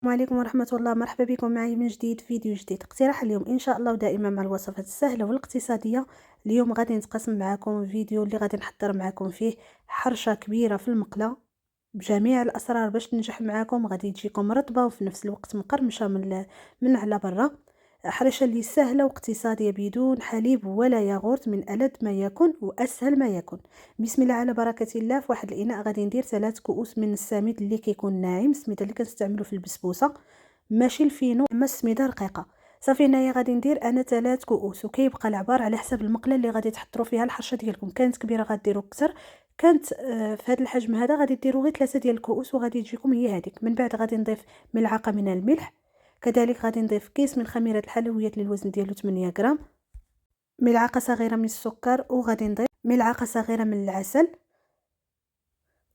السلام عليكم ورحمة الله، مرحبا بكم معي من جديد فيديو جديد. اقتراح اليوم إن شاء الله ودائما مع الوصفات السهلة والاقتصادية. اليوم غادي نتقاسم معكم فيديو اللي غادي نحضر معكم فيه حرشة كبيرة في المقلة بجميع الأسرار باش تنجح معاكم، غادي تجيكم رطبة وفي نفس الوقت مقرمشة من على برا. حرشة اللي سهلة واقتصادية بدون حليب ولا ياغورت، من ألذ ما يكون وأسهل ما يكون. بسم الله على بركة الله. في واحد الإناء غادي ندير 3 كؤوس من السميد اللي كيكون ناعم، السميد اللي كنستعملو في البسبوسة، ماشي الفينو اما السميده رقيقه. صافي هنايا غادي ندير انا 3 كؤوس، وكيبقى العبار على حسب المقله اللي غادي تحضروا فيها الحرشه ديالكم. كانت كبيره غديروا اكثر، كانت في هذا الحجم هذا غادي ديروا غير 3 ديال الكؤوس وغادي تجيكم هي هذيك. من بعد غادي نضيف ملعقه من الملح، كذلك غادي نضيف كيس من خميره الحلويات اللي الوزن ديالو 8 غرام، ملعقه صغيره من السكر، وغادي نضيف ملعقه صغيره من العسل.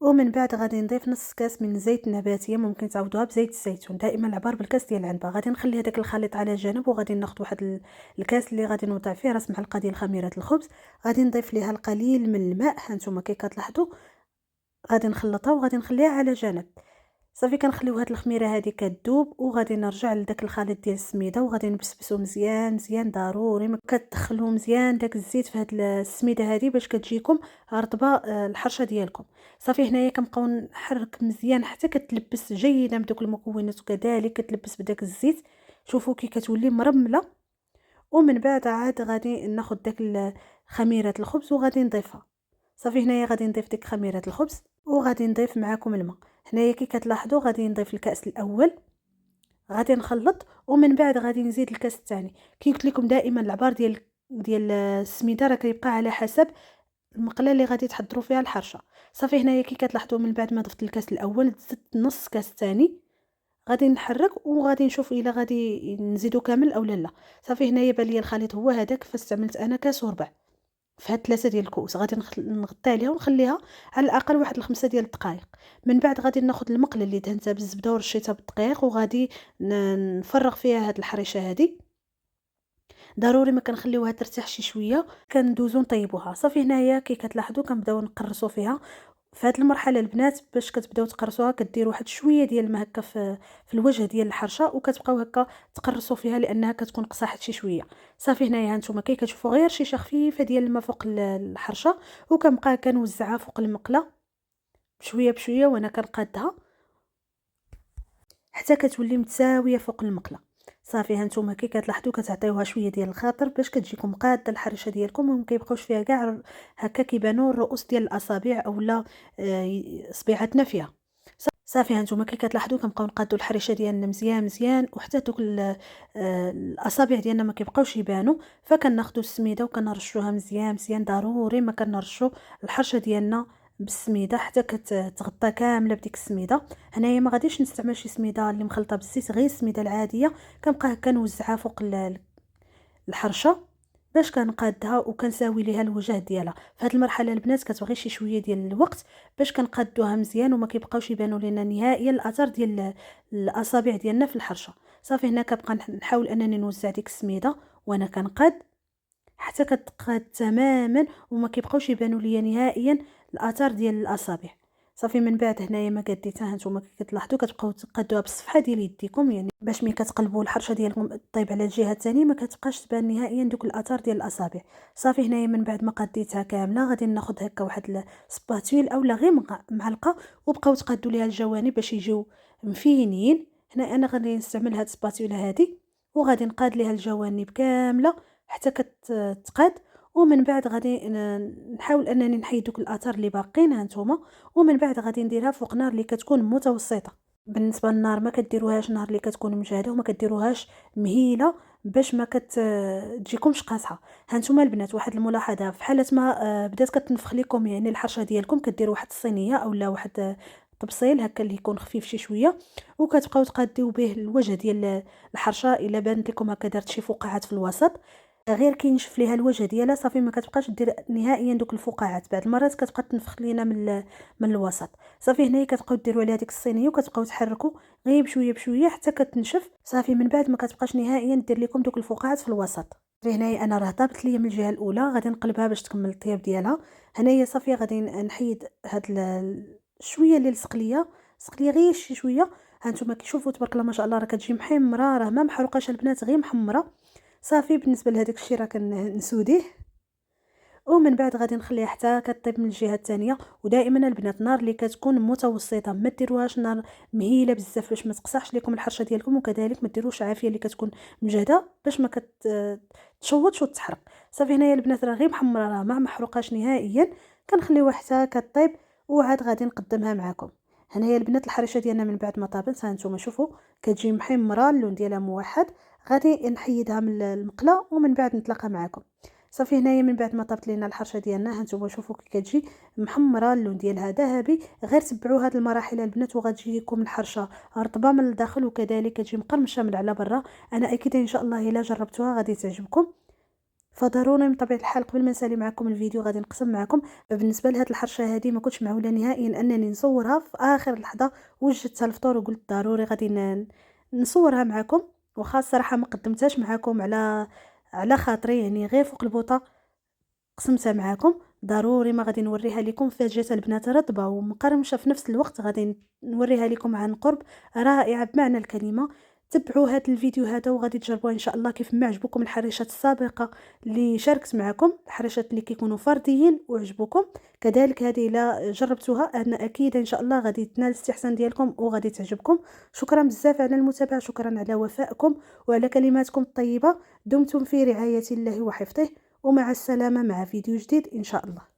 ومن بعد غادي نضيف نص كاس من زيت نباتيه، ممكن تعوضوها بزيت الزيتون، دائما العبار بالكاس ديال العنبه. غادي نخلي هذاك الخليط على جنب، وغادي ناخذ واحد الكاس اللي غادي نوضع فيه راس معلقه ديال خميره الخبز. غادي نضيف ليها القليل من الماء، هانتوما كي كتلاحظوا. غادي نخلطها وغادي نخليها على جنب. صافي كنخليو هاد الخميره هادي كتذوب، وغادي نرجع لداك الخليط ديال السميده وغادي نبسبسو مزيان مزيان. ضروري ما كتدخلوا مزيان داك الزيت في هاد السميده هادي باش كتجيكم رطبه الحرشه ديالكم. صافي هنايا كنبقاو نحرك مزيان حتى كتلبس جيدا بدوك المكونات، وكذلك كتلبس بداك الزيت. شوفوا كي كتولي مرمله. ومن بعد عاد غادي ناخذ داك خميره الخبز وغادي نضيفها. صافي هنايا غادي نضيف ديك خميره الخبز وغادي نضيف معاكم الماء. هنايا كي كتلاحظوا غادي نضيف الكأس الاول، غادي نخلط، ومن بعد غادي نزيد الكاس الثاني. كي قلت لكم دائما العبار ديال السميده راه كيبقى على حسب المقله اللي غادي تحضروا فيها الحرشه. صافي هنايا كي كتلاحظوا من بعد ما ضفت الكاس الاول زدت نص كاس ثاني، غادي نحرك وغادي نشوف الا غادي نزيدو كامل او لا. صافي هنايا بان لي الخليط هو هذاك، فاستعملت انا كاس وربع في هاد 3 ديال الكؤوس. غادي نغطي عليها ونخليها على الاقل واحد 5 ديال الدقائق. من بعد غادي ناخذ المقله اللي دهنتها بالزبده ورشيتها بالدقيق، وغادي نفرغ فيها هاد الحريشه هادي. ضروري ما كنخليوها ترتاح شي شويه، كندوزو نطيبوها. صافي هنايا كي كتلاحظوا كنبداو نقرصوا فيها. في هذه المرحله البنات باش كتبداو تقرصوها كديروا واحد شويه ديال الماء هكا في الوجه ديال الحرشه، وكتبقاو هكا تقرصوا فيها لانها كتكون قصاحت شي شويه. صافي هنايا هانتوما كي كتشوفوا غير شيشه خفيفه ديال الماء فوق الحرشه، وكنبقى كنوزعها فوق المقله بشويه بشويه وانا كنقادها حتى كتولي متساويه فوق المقله. صافي هانتوما كي كتلاحظوا كتعطيوها شويه ديال الخاطر باش كتجيكم قاده الحرشه ديالكم، وما كيبقاوش فيها كاع هكا كيبانوا الرؤوس ديال الاصابع اولا صبيعتنا فيها. صافي هانتوما كي كتلاحظوا كنبقاو نقادو الحريشه ديالنا مزيان مزيان، وحتى دوك الاصابع ديالنا ما كيبقاوش يبانوا. فكناخذوا السميده وكنرشوها مزيان مزيان. ضروري ما كنرشوا الحرشه ديالنا بالسميده حتى كتغطى كامله بديك السميده. هنايا ما غاديش نستعمل شي سميده اللي مخلطه بالزيت، غير السميده العاديه كنبقى هكا نوزعها فوق الحرشه باش كنقادها وكنساوي ليها الوجه ديالها. في هذه المرحله البنات كتبغي شي شويه ديال الوقت باش كنقادوها مزيان وما كيبقاوش يبانوا لنا نهائيا الاثار ديال الاصابع ديالنا في الحرشه. صافي هنا كنبقى نحاول انني نوزع ديك السميده وانا كنقاد حتى كتقاد تماما وما كيبقاوش يبانوا ليا نهائيا الاثار ديال الاصابع. صافي من بعد هنايا ما قديتها هانتوما كي كتلاحظوا كتبقاو تقادوها بالصفحه ديال يديكم، يعني باش ملي كتقلبوا الحرشه ديالكم طيب على الجهه الثانيه ما كتبقاش تبان نهائيا دوك الاثار ديال الاصابع. صافي هنايا من بعد ما قديتها كامله غادي ناخذ هكا واحد السباتيل اولا غير معلقه، وبقاو تقادوا ليها الجوانب باش يجيو مفينين. هنا انا غادي نستعمل هاد السباتيله هادي وغادي نقاد ليها الجوانب كامله حتى كتقاد. ومن بعد غادي نحاول انني نحيد دوك الاثار اللي باقين هانتوما. ومن بعد غادي نديرها فوق نار اللي كتكون متوسطه. بالنسبه للنار ما كديروهاش نار اللي كتكون مجهده، وما كديروهاش مهيله باش ما تجيكمش قاصحه. هانتوما البنات واحد الملاحظه، في حاله ما بدات كتنفخ لكم يعني الحرشه ديالكم كديروا واحد الصينيه اولا واحد طبسيل هكا اللي يكون خفيف شي شويه، وكتبقاو تقاديو به الوجه ديال الحرشه. الا بانت لكم هكا دارت شي فقاعات في الوسط غير كينشف ليها الوجه ديالها صافي ما كتبقاش دير نهائيا دوك الفقاعات. بعض المرات كتبقى تنفخ لينا من الوسط. صافي هنايا كتبقاو ديروا عليها ديك الصينيه وكتبقاو تحركوا غير بشويه بشويه حتى كتنشف. صافي من بعد ما كتبقاش نهائيا دير لكم دوك الفقاعات في الوسط. صافي هنايا انا راه طابت ليا من الجهه الاولى، غادي نقلبها باش تكمل الطياب ديالها. هنايا صافي غادي نحيد هاد شويه اللي لصق ليا غير شي شويه. هانتوما كيشوفوا تبارك الله ما شاء الله راه كتجي محمره، راه ما محروقاش البنات غير محمره. صافي بالنسبه لهداك الشيء راه كنسوديه، ومن بعد غادي نخليها حتى كطيب من الجهه الثانيه. ودائما البنات نار اللي كتكون متوسطه، ما ديروهاش نار مهيله بزاف باش ما تقصحش لكم الحرشه ديالكم، وكذلك ما ديروش عافيه اللي كتكون مجهده باش ما تشوطش وتحرق. صافي هنايا البنات راه غير محمره، راه ما محروقاش نهائيا. كنخليوها حتى كطيب وعاد غادي نقدمها معكم. هنايا البنات الحريشه ديالنا من بعد ما طابت، ها نتوما شوفوا كتجي محمره، اللون ديالها موحد. غادي نحيدها من المقله ومن بعد نتلاقى معكم. صافي هنايا من بعد ما طابت لينا الحرشه ديالنا، هانتوما شوفوا كي كتجي محمره، اللون ديالها ذهبي. غير تبعوا هاد المراحل البنات وغتجي لكم الحرشه رطبه من الداخل وكذلك كتجي مقرمشه من على برا. انا اكيد ان شاء الله الا جربتوها غادي تعجبكم. فضروري من طبيعه الحال قبل ما نسالي معكم الفيديو غادي نقسم معكم بالنسبه لهاد الحرشه هذه. ما كنتش معوله نهائيا انني نصورها، في اخر لحظه وجدتها الفطور وقلت ضروري غادي نصورها معكم. وخا الصراحه ما قدمتهاش معكم على خاطري، يعني غير فوق البوطه قسمتها معاكم. ضروري ما غادي نوريها لكم، فاجئت البنات رطبه ومقرمشه في نفس الوقت، غادي نوريها لكم عن قرب رائعه بمعنى الكلمه. تبعوا هذا الفيديو هذا وغادي تجربوها ان شاء الله كيف ما عجبكم الحريشات السابقه اللي شاركت معكم، الحريشات اللي كيكونوا فرديين وعجبوكم. كذلك هذه الا جربتوها انا اكيد ان شاء الله غادي تنال الاستحسان ديالكم وغادي تعجبكم. شكرا بزاف على المتابعه، شكرا على وفائكم وعلى كلماتكم الطيبه. دمتم في رعايه الله وحفظه، ومع السلامة مع فيديو جديد إن شاء الله.